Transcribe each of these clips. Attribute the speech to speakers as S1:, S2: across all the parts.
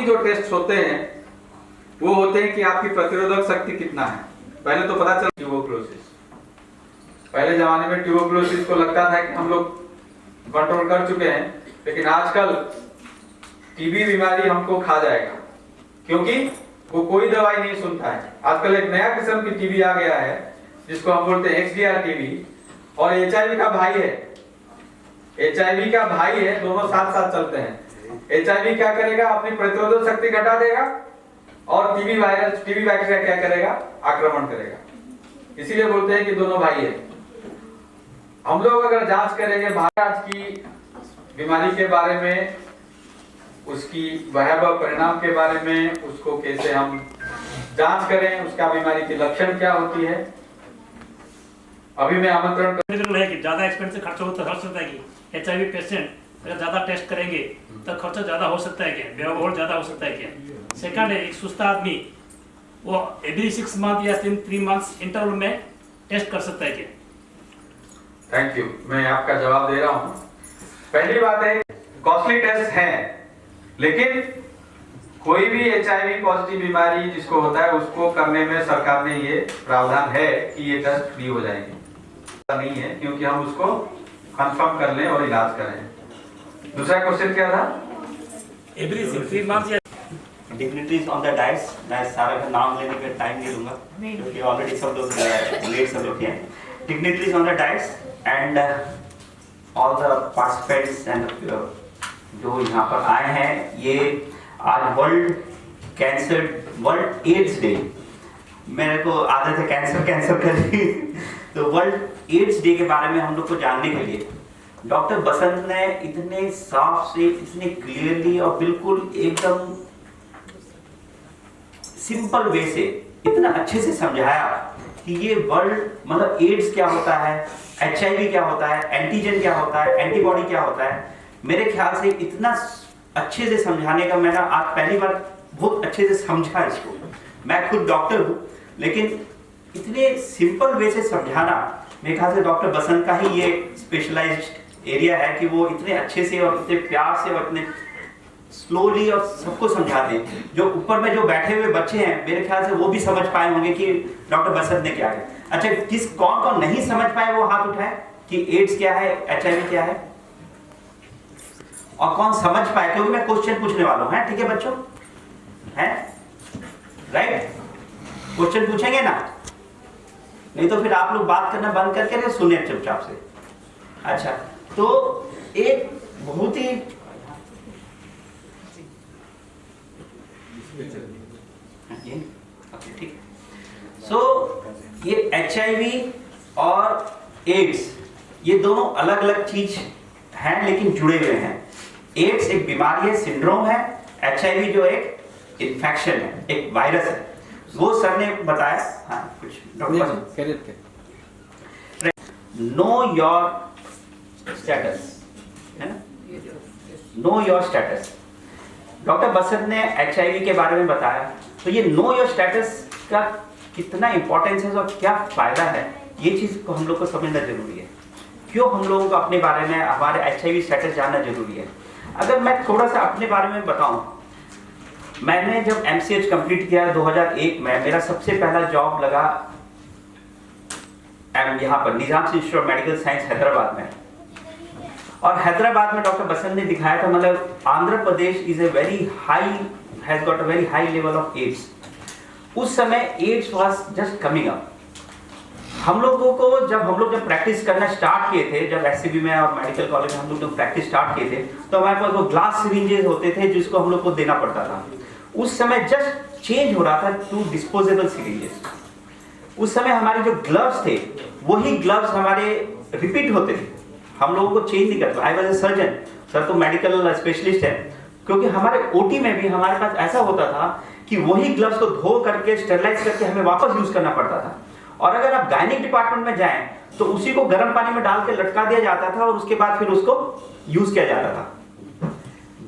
S1: जो टेस्ट होते हैं वो होते हैं कि आपकी प्रतिरोधक शक्ति कितना है। पहले तो पता चला ट्यूबरकुलोसिस, पहले जमाने में ट्यूबरकुलोसिस को लगता था कि हम लोग कंट्रोल कर चुके हैं, लेकिन आजकल टीबी बीमारी हमको खा जाएगा, क्योंकि वो कोई दवाई नहीं सुनता है। आजकल एक नया किस्म की टीबी आ गया है जिसको हम बोलते हैं XDR टीबी, और HIV का भाई है। HIV का भाई है, दोनों साथ साथ चलते हैं। HIV क्या करेगा, अपनी प्रतिरोधक शक्ति घटा देगा, और टीबी वायरस, टीबी बैक्टीरिया क्या करेगा, आक्रमण करेगा। इसीलिए बोलते हैं कि दोनों भाई है। हम लोग अगर जांच करेंगे भारत की बीमारी के बारे में, उसकी भयावह परिणाम के बारे में, उसको कैसे हम जांच करें, उसका बीमारी की लक्षण क्या होती है, अभी मैं आमंत्रण
S2: है कि ज्यादा एक्सपेंसिव खर्च हो सकता है कि HIV पेशेंट अगर ज्यादा टेस्ट करेंगे तो खर्चा ज्यादा हो सकता है क्या, व्यवहार ज्यादा हो सकता है क्या। सेकंड है, एक सुस्त आदमी वो एवरी 6 मंथ या 3 मंथ्स इंटरवल में टेस्ट कर सकता है क्या।
S1: थैंक यू, मैं आपका जवाब दे रहा हूं। पहली बात है, कॉस्टली टेस्ट है, लेकिन कोई भी HIV पॉजिटिव बीमारी जिसको होता है उसको करने में सरकार ने ये प्रावधान है कि ये टेस्ट फ्री हो जाएंगे। नहीं है, क्योंकि हम उसको कंफर्म कर लें और इलाज करें। दूसरा क्वेश्चन क्या था?
S2: एवरी 3 मंथ्स या
S3: डिग्निटरीज ऑन द डाइट्स। मैं सारे का नाम लेने का टाइम नहीं लूंगा क्योंकि ऑलरेडी सब लोग लेट सब लोग किए हैं। Dignitaries on the diets and all the participants and जो यहाँ पर आए हैं, ये आज वर्ल्ड एड्स डे, मेरे को आदत है कैंसर करने तो वर्ल्ड एड्स डे के बारे में हम लोग को जानने के लिए डॉक्टर बसंत ने इतने साफ से, इतने क्लियरली और बिल्कुल एकदम सिंपल वे से इतना अच्छे से समझाया कि ये वर्ल्ड मतलब एड्स क्या होता है, HIV क्या होता है, एंटीजन क्या होता है, एंटीबॉडी क्या होता है। मेरे ख्याल से इतना अच्छे से समझाने का मैंने आज पहली बार बहुत अच्छे से समझा इसको। मैं खुद डॉक्टर हूँ, लेकिन इतने सिंपल वे से समझाना मेरे ख्याल से डॉक्टर बसंत का ही ये स्पेशलाइज्ड एरिया है कि वो इतने अच्छे से और इतने प्यार से और इतने स्लोली और सबको समझाते हैं। जो ऊपर में जो बैठे हुए बच्चे हैं, मेरे ख्याल से वो भी समझ पाए होंगे कि डॉक्टर बसंत ने क्या है। अच्छा, कौन कौन नहीं समझ पाए वो हाथ उठाए कि एड्स क्या है, HIV क्या है, और कौन समझ पाए, क्योंकि मैं क्वेश्चन पूछने वाला हूं। ठीक है बच्चों, हैं राइट? क्वेश्चन पूछेंगे ना, नहीं तो फिर आप लोग बात करना बंद करके सुने चुपचाप से। अच्छा, तो एक बहुत ही ठीक, सो ये HIV और एड्स ये दोनों अलग अलग चीज हैं, लेकिन जुड़े हुए हैं। एड्स एक बीमारी है, सिंड्रोम है। HIV जो एक इन्फेक्शन है, एक वायरस है। वो सर ने बताया। हाँ, कुछ डॉक्टर नो योर स्टेटस है ना, नो योर स्टेटस। डॉक्टर बसंत ने HIV के बारे में बताया, तो ये नो योर स्टेटस का कितना इंपॉर्टेंस है और क्या फायदा है, ये चीज को हम लोग को समझना जरूरी है। क्यों हम लोगों को अपने बारे में, हमारे HIV स्टेटस जानना जरूरी है। अगर मैं थोड़ा सा अपने बारे में बताऊं, मैंने जब MCH कंप्लीट किया 2001 में, मेरा सबसे पहला जॉब लगा यहाँ पर Nizam institute of medical science Hyderabad में। और हैदराबाद में डॉक्टर बसंत ने दिखाया था, मतलब Andhra Pradesh is a very high, has got a very high level of AIDS. उस समय AIDS was just coming up. हम लोगों को जब प्रैक्टिस करना स्टार्ट किए थे, जब SCB में और मेडिकल कॉलेज में हम लोग जब प्रैक्टिस स्टार्ट किए थे, तो हमारे पास वो ग्लास सिरिंजेस होते थे जिसको हम लोग को देना पड़ता था। उस समय जस्ट चेंज हो रहा था टू डिस्पोजेबल सिरिंजेस। उस समय हमारे जो ग्लव्स थे, वही ग्लव्स हमारे रिपीट होते थे, हम लोगों को चेंज नहीं करता। I was a surgeon, sir तो मेडिकल स्पेशलिस्ट है, क्योंकि हमारे OT में भी हमारे पास ऐसा होता था कि वही ग्लव्स को धो करके स्टेरलाइज करके हमें वापस यूज करना पड़ता था। और अगर आप गायनिक डिपार्टमेंट में जाएं तो उसी को गर्म पानी में डाल के लटका दिया जाता था और उसके बाद फिर उसको यूज किया जाता था।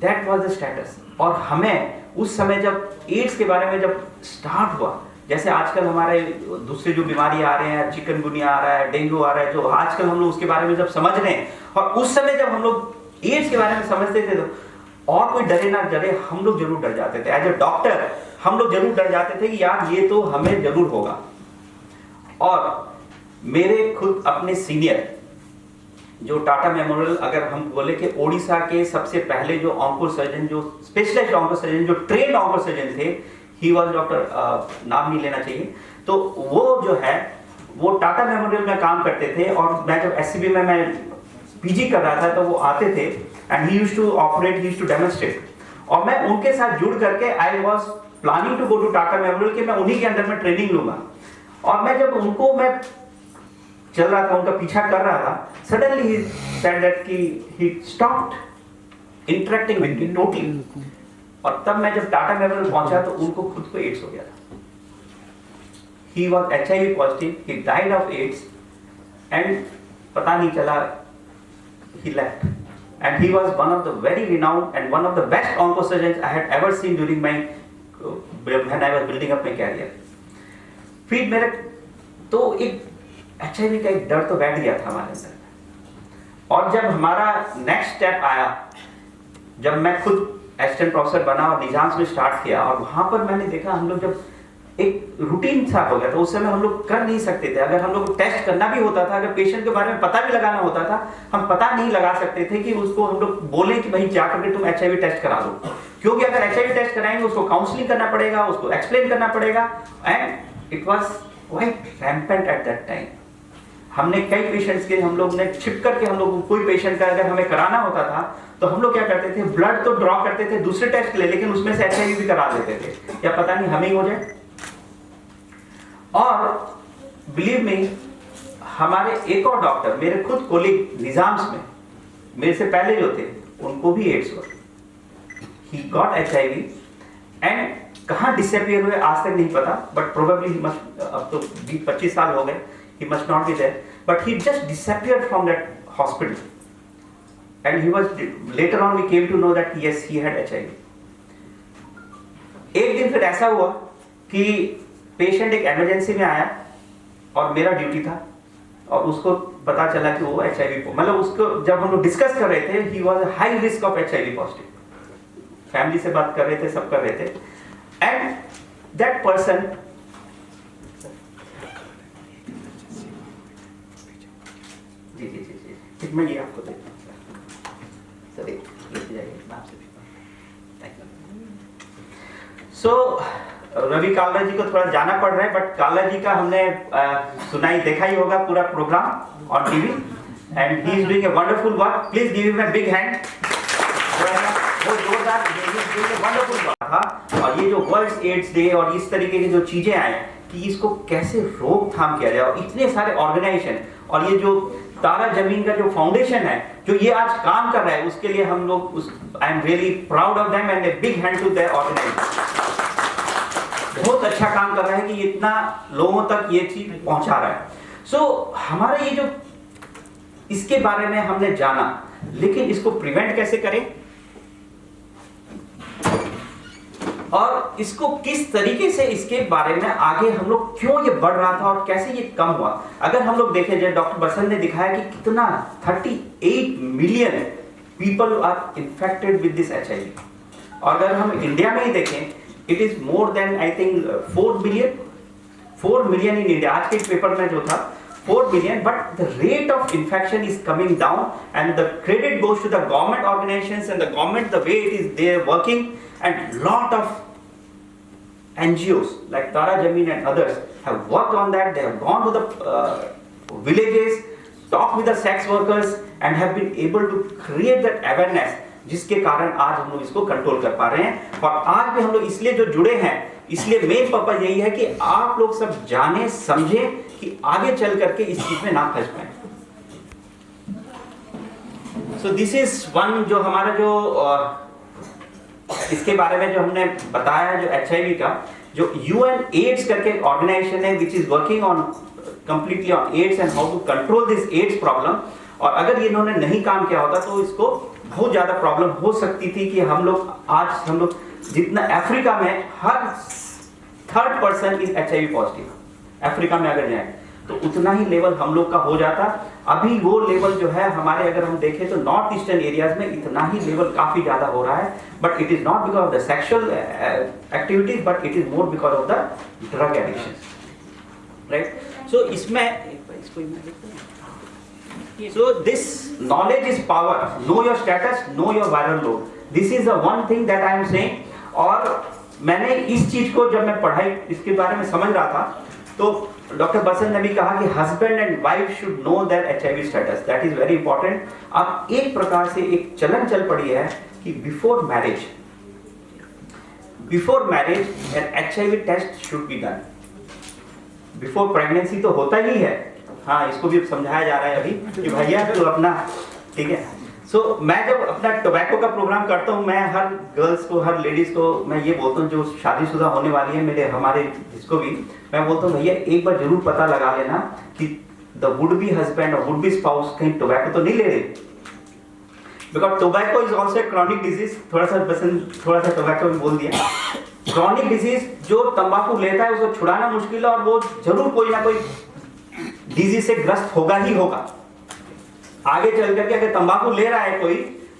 S3: That was the status. और हमें उस समय जब एड्स के बारे में जब स्टार्ट हुआ, जैसे आजकल हमारे दूसरे जो बीमारी आ रहे हैं, चिकनगुनिया आ रहा है, डेंगू आ रहा है, जो आजकल हम लोग उसके बारे में जब समझ रहे हैं, और उस समय जब हम लोग एड्स के बारे में समझते थे तो और कोई डरे ना डरे, हम लोग जरूर डर जाते थे। एज ए डॉक्टर हम लोग जरूर डर जाते थे कि यार ये तो हमें जरूर होगा। और मेरे खुद अपने सीनियर जो टाटा मेमोरियल, अगर हम बोले कि ओडिशा के सबसे पहले जो ऑन्को सर्जन, जो स्पेशलाइज्ड ऑन्को सर्जन, जो ट्रेंड ऑन्को सर्जन थे, ही वाज डॉक्टर, नाम नहीं लेना चाहिए, तो वो जो है वो टाटा मेमोरियल में काम करते थे। और मैं जब एससीबी में मैं पीजी कर रहा था तो वो आते थे and he used to operate, he used to demonstrate, और मैं उनके साथ जुड़ करके I was planning to go to Tata Memorial कि मैं उन्हीं के अंदर में ट्रेनिंग लूंगा। और मैं जब उनको मैं चल रहा था, उनका पीछा कर रहा था, सडनली ही सेड दैट कि he stopped interacting with me totally. और तब मैं जब टाटा मेमोरियल पहुंचा तो उनको खुद को एड्स हो गया था। He was HIV positive, he died of AIDS, and पता नहीं चला, he left. And he was one of the very renowned and one of the best oncosurgeons I had ever seen during my when I was building up my career. फिर मेरे तो एक HIV का एक डर तो बैठ गया था हमारे अंदर। और जब हमारा नेक्स्ट स्टेप आया, जब मैं खुद असिस्टेंट प्रोफेसर बना और निजाम्स में स्टार्ट किया, और वहां पर मैंने देखा हम लोग जब एक रूटीन सा हो गया था, उस समय हम लोग कर नहीं सकते थे। अगर हम लोग टेस्ट करना भी होता था, अगर पेशेंट के बारे में पता भी लगाना होता था, हम पता नहीं लगा सकते थे कि उसको हम लोग बोले कि भाई जा करके तुम HIV टेस्ट करा दो, क्योंकि अगर HIV टेस्ट कराएंगे उसको काउंसलिंग करना पड़ेगा, उसको एक्सप्लेन करना पड़ेगा, and it was quite rampant at that time. हमने कई पेशेंट्स के, हम लोग ने छिप करके, हम लोग कोई पेशेंट का अगर हमें कराना होता था तो हम लोग क्या करते थे, ब्लड तो ड्रॉ करते थे दूसरे टेस्ट के लिए, लेकिन उसमें से HIV भी करा देते थे, या पता नहीं हमें ही हो जाए। और बिलीव मी, हमारे एक और डॉक्टर, मेरे खुद कोलीग निजाम्स में मेरे से पहले जो थे, उनको भी एड्स हुआ, ही गॉट HIV, एंड कहां डिसअपियर हुए आज तक नहीं पता, बट प्रोबेबली ही मस्ट, अब तो 20-25 साल हो गए, he must not be there, but he just disappeared from that hospital, and he was, later on we came to know that yes, he had HIV. एक दिन फिर ऐसा हुआ कि पेशेंट एक इमरजेंसी में आया और मेरा ड्यूटी था, और उसको पता चला कि वो HIV, मतलब उसको जब हम लोग डिस्कस कर रहे थे, he was a high risk of HIV positive, family से बात कर रहे थे, सब कर रहे थे, and that person, जी मैं ये आपको देता हूँ सर, लेते जाइए आपसे। सो रवि कालरा जी को थोड़ा जाना पड़ रहा है, बट कालरा जी का हमने सुनाई देखा ही होगा पूरा programme on TV, and he is doing a wonderful work. Please give him a big hand. वो जोरदार वंडरफुल वर्क था। और ये जो वर्ल्ड एड्स डे और इस तरीके की जो चीजें आए कि इसको कैसे रोकथाम किया जाए, और इतने सारे ऑर्गेनाइजेशन, और ये जो तारा जमीन का जो फाउंडेशन है जो ये आज काम कर रहा है, उसके लिए हम लोग, I am really proud of them, and a big hand to their organisation. बहुत अच्छा काम कर रहा है कि इतना लोगों तक ये चीज पहुंचा रहा है। सो हमारा ये जो, इसके बारे में हमने जाना, लेकिन इसको प्रिवेंट कैसे करें और इसको किस तरीके से, इसके बारे में आगे हम लोग क्यों ये बढ़ रहा था और कैसे ये कम हुआ। अगर हम लोग देखें, जैसे डॉक्टर बसंत ने दिखाया कि कितना 38 million people are infected with this HIV, और अगर हम इंडिया में ही देखें, it is more than I think 4 million in India. आज के पेपर में जो था 4 million, but the rate of infection is coming down, and the credit goes to the government organizations and the government, the way it is they are working, and lot of NGOs like Tara Jameen and others have worked on that. They have gone to the villages, talked with the sex workers, and have been able to create that awareness, जिसके कारण आज हम लोग इसको control कर पा रहे हैं। और आज भी हम लोग इसलिए जो जुड़े हैं, इसलिए मेन पर्पस यही है कि आप लोग सब जाने समझें कि आगे चल करके इस चीज में ना फंस पाए। सो दिस इज वन, जो हमारा जो इसके बारे में जो हमने बताया है, जो HIV का, जो UN AIDS करके एक ऑर्गेनाइजेशन है which is working on completely on AIDS and how to control this AIDS problem. और अगर इन्होंने नहीं काम किया होता तो इसको बहुत ज्यादा प्रॉब्लम हो सकती थी कि हम लोग जितना अफ्रीका में हर 3rd person is HIV positive, Africa में अगर जाए तो उतना ही लेवल हम लोग का हो जाता। अभी वो लेवल जो है हमारे, अगर हम देखें तो नॉर्थ ईस्टर्न एरियाज में इतना ही लेवल काफी ज्यादा हो रहा है, but it is not because of the sexual activities, but it is more because of the drug addiction, right. So इसमें so this knowledge is power. Know your status, know your viral load. This is the one thing that I am saying. और मैंने इस चीज को जब मैं पढ़ाई इसके बारे में समझ रहा था, तो डॉक्टर बसंत ने भी कहा कि husband and wife should know their HIV status, that is very important. अब एक प्रकार से एक चलन चल पड़ी है कि before marriage an HIV test should be done. Before pregnancy तो होता ही है, हाँ, इसको भी समझाया जा रहा है अभी कि भैया तो अपना, ठीक है। सो मैं जब अपना टोबैको का प्रोग्राम करता हूँ, मैं हर गर्ल्स को, हर लेडीज को मैं ये बोलता हूँ जो शादीशुदा होने वाली है, मेरे हमारे जिसको भी मैं बोलता हूँ भैया एक बार जरूर पता लगा लेना कि द वुड बी हस्बैंड और वुड बी स्पाउस कहीं टोबैको तो नहीं ले रहे, because tobacco is also chronic disease. थोड़ा सा टोबैको में बोल दिया, क्रोनिक डिजीज जो तंबाकू लेता है उसको छुड़ाना मुश्किल है, और वो जरूर कोई ना कोई डिजीज से ग्रस्त होगा ही होगा। आगे चल करके अगर तंबाकू ले रहा है कोई,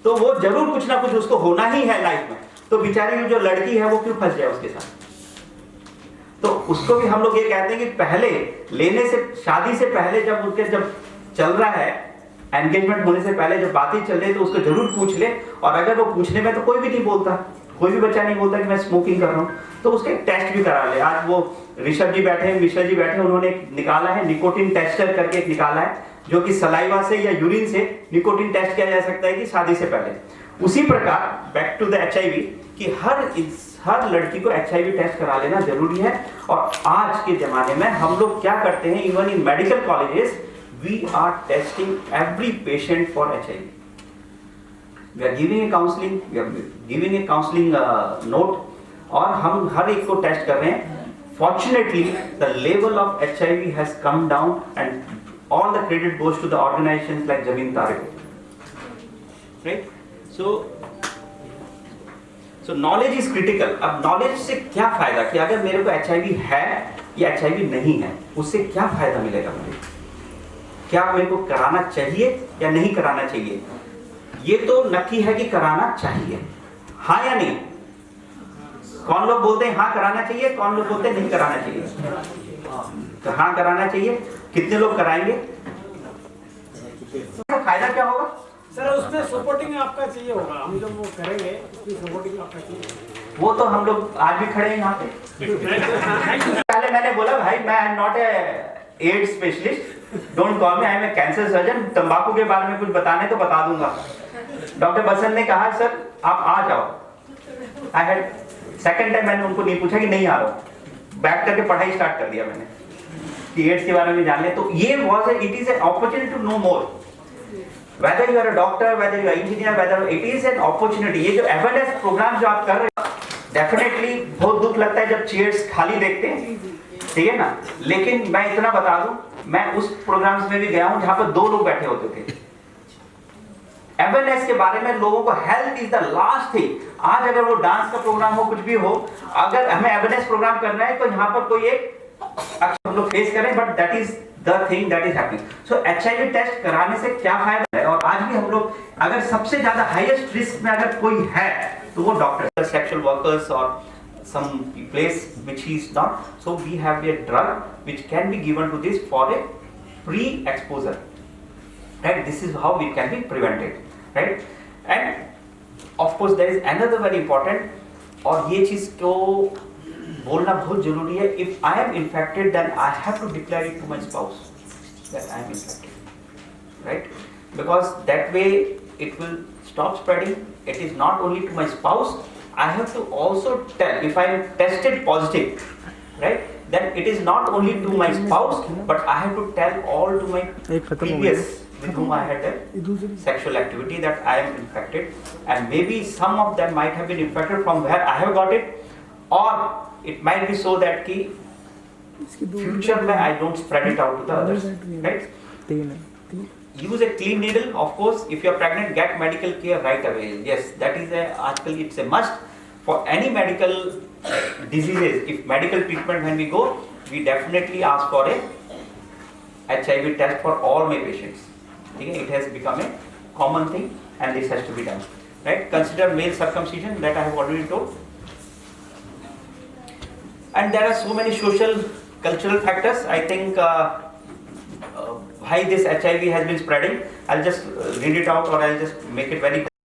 S3: तो वो जरूर कुछ ना कुछ उसको होना ही है लाइफ में। तो बेचारी जो लड़की है वो क्यों फंस जाए उसके साथ? तो उसको भी हम लोग ये कहते हैं कि पहले लेने से, शादी से पहले जब चल रहा है, एंगेजमेंट होने से पहले जब बातें चल रही है, तो उसको जरूर पूछ ले। और अगर वो पूछने में तो कोई भी नहीं बोलता, कोई भी बच्चा नहीं बोलता कि मैं स्मोकिंग कर रहा हूँ, तो उसके टेस्ट भी करा ले। आज वो ऋषभ जी बैठे हैं, मिश्रा जी बैठे हैं, उन्होंने निकाला है निकोटिन टेस्टर करके एक निकाला है, जो कि सलाइवा से या यूरिन से निकोटिन टेस्ट किया जा सकता है कि शादी से पहले। उसी प्रकार बैक टू द एचआईवी कि हर लड़की को एचआईवी टेस्ट करा लेना जरूरी है। और आज के जमाने में हम लोग क्या करते हैं, even in medical colleges we are testing every patient for HIV. We are giving a counselling note, और हम हर एक को टेस्ट कर रहे हैं। Fortunately, the level of HIV has come down, and all the credit goes to the organizations like Jameen Tarek. Right? So knowledge is critical. अब knowledge से क्या फायदा कि अगर मेरे को HIV है या HIV नहीं है, उससे क्या फायदा मिलेगा मुझे? क्या मेरे को कराना चाहिए या नहीं कराना चाहिए? ये तो नक्की है कि कराना चाहिए, हाँ या नहीं? कौन लोग बोलते हैं हाँ कराना चाहिए, कौन लोग बोलते हैं नहीं कराना चाहिए? तो हाँ कराना चाहिए। कितने लोग कराएंगे? फायदा क्या होगा
S4: सर? उसमें सपोर्टिंग आपका चाहिए होगा, हम जब वो करेंगे उसकी सपोर्टिंग आपका चाहिए।
S3: वो तो हम लोग आज भी खड़े हैं यहाँ पे। पहले मैंने बोला भाई मैं I am not a AIDS specialist, don't call me, I am a cancer surgeon. तंबाकू के बारे में कुछ बताने तो बता दूंगा। डॉक्टर बसंत ने कहा सर आप आ जाओ। आई हैड सेकंड टाइम मैंने उनको नहीं पूछा कि नहीं आ रहा हूं, बैठ करके पढ़ाई स्टार्ट कर दिया मैंने कि एड्स के बारे में जान ले। तो ये was it is an opportunity to know more, whether you are a doctor, whether you are engineer, whether it is an opportunity. ये जो अवेयरनेस प्रोग्राम जो आप कर रहे हो, डेफिनेटली बहुत दुख लगता है जब चेयर्स खाली देखते हैं, ठीक है ना। लेकिन मैं इतना बता दूं, मैं उस प्रोग्राम्स में भी गया हूं जहां पर 2 लोग बैठे होते थे। अवेयरनेस के बारे में लोगों को, health is the last thing. आज अगर वो डांस का प्रोग्राम हो, कुछ भी हो, अगर हमें अवेयरनेस प्रोग्राम करना है तो यहाँ पर कोई एक अक्सर हम लोग फेस करें, but that is the thing that is happening. So HIV test कराने से क्या फायदा है? और आज भी हम लोग अगर सबसे ज्यादा हाईएस्ट रिस्क में अगर कोई है तो वो डॉक्टर, सेक्सुअल वर्कर्स और some place which he is not. So we have a drug which can be given to this for a pre-exposure. Right? This is how it can be prevented. Right? And of course there is another very important, और ये चीज को बोलना बहुत जरूरी है। If I am infected, then I have to declare it to my spouse that I am infected. Right? Because that way it will stop spreading. It is not only to my spouse. I have to also tell, if I am tested positive, right, then it is not only to my spouse, but I have to tell all to my previous with whom I had a sexual activity that I am infected, and maybe some of them might have been infected from where I have got it, or it might be so that ki future mein I don't spread it out to the others, right? Use a clean needle, of course. If you are pregnant, get medical care right away. Yes, that is आजकल it's a must for any medical diseases. If medical treatment when we go, we definitely ask for a HIV test for all my patients. ठीक है, it has become a common thing and this has to be done, right? Consider male circumcision, that I have already told. And there are so many social, cultural factors. I think why this HIV has been spreading, I'll just read it out, or I'll just make it very